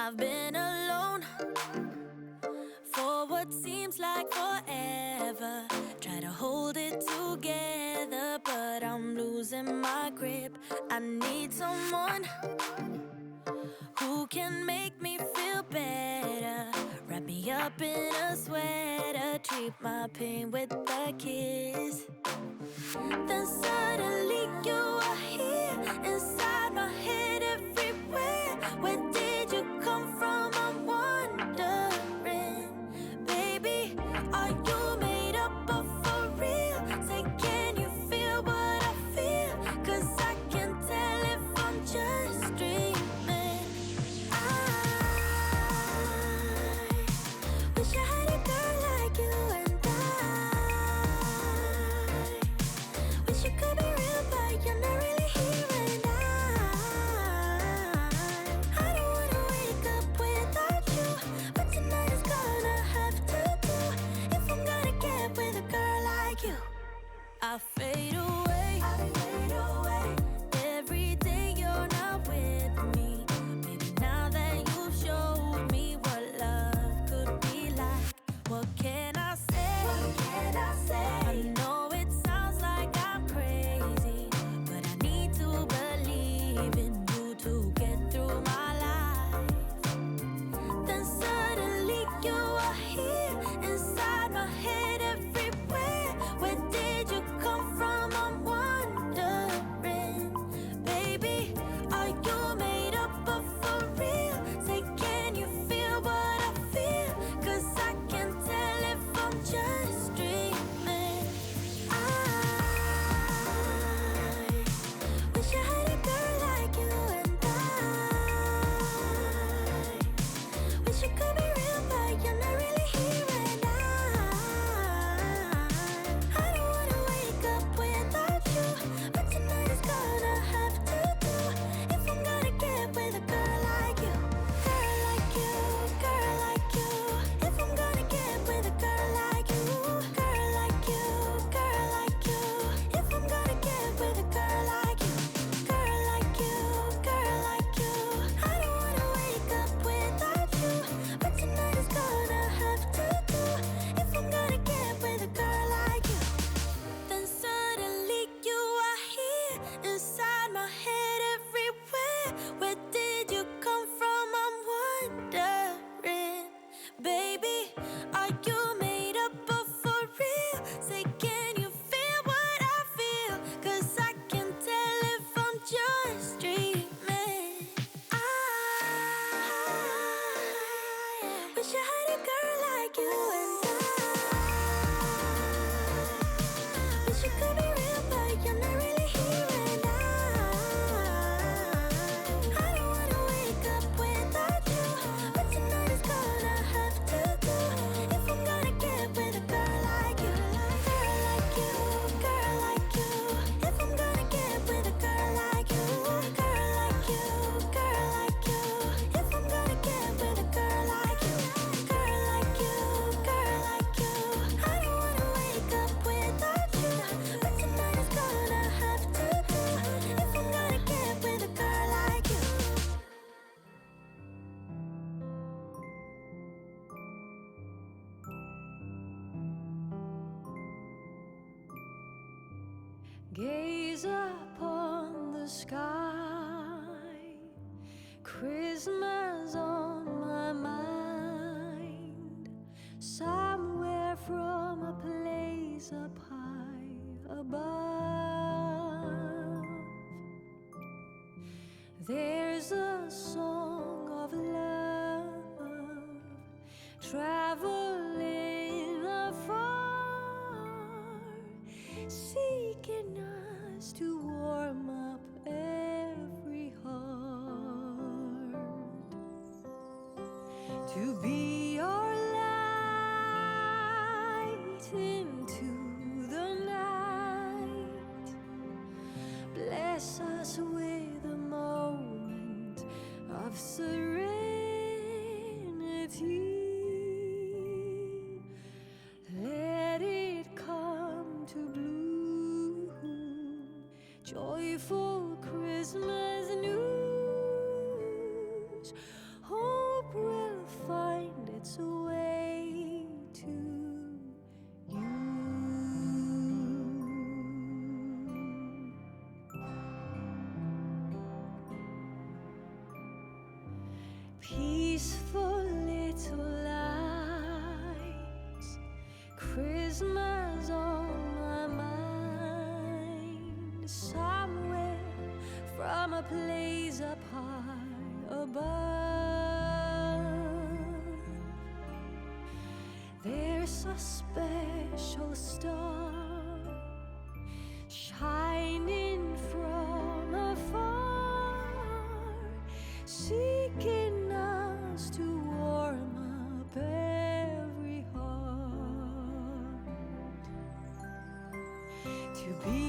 I've been alone for what seems like forever. Try to hold it together, but I'm losing my grip. I need someone who can make me feel better. Wrap me up in a sweater, treat my pain with a kiss. Then suddenly you are here, inside my head, everywhere. Where did you come from? I'm wondering. Baby, are you made up of for real? Say, can you feel what I feel? 'Cause I can tell if I'm just dreaming. I wish I had a girl like you, and wish you could be real, but you're not really here. And I don't wanna wake up without you, but tonight is gonna have to do. If I'm gonna get with a girl like you, I fade away. Every day you're not with me. Baby, now that you've showed me what love could be like, what can I say? I know it sounds like I'm crazy, but I need to believe in you to get through my life. Then suddenly you are here, inside my head, everywhere. Where did you come from? I'm wondering. Baby, are you made up of for real? Say, can you feel what I feel? 'Cause I can tell if I'm just dreaming. I wish I had a girl like you, and wish you could be real, but you're not really here. And I don't wanna wake up without you, but tonight is gonna have to do. If I'm gonna get with a girl like you, girl like you, girl like you. If I'm gonna get with a girl like you, girl like you, girl like you. If I'm gonna get with a girl like you, girl like you, girl like you. I don't wanna wake up without you, but tonight is gonna have to do. If I'm gonna get with a girl like you. Then suddenly you are here, inside my head, everywhere. Where did you come from? I'm wondering. Baby, are you made up of for real? Say, can you feel what I feel? 'Cause I can tell if I'm just dreaming. I wish I had a girl like you, and wish you could be real, but you're not really here. And I don't wanna wake up without you, but tonight is gonna have to do. If I'm gonna get with a girl like you, girl like you, girl like you. If I'm gonna get with a girl like you, girl like you, girl like you. If I'm gonna get with a girl like you, girl like you, girl like you. I don't wanna wake up without you, but tonight is gonna have to do. If I'm gonna get with a girl like you. Gaze upon the sky, Christmas on my mind. Somewhere from a place up high above, there's a song of love traveling afar, seeking us to warm up every heart, to be your light into the night. Bless us with a moment of serenity. Let it come to bloom, joyful Christmas news. Oh, Christmas on my mind, somewhere from a place up high above. There's a special star shining from afar, seeking us to warm up every heart, to be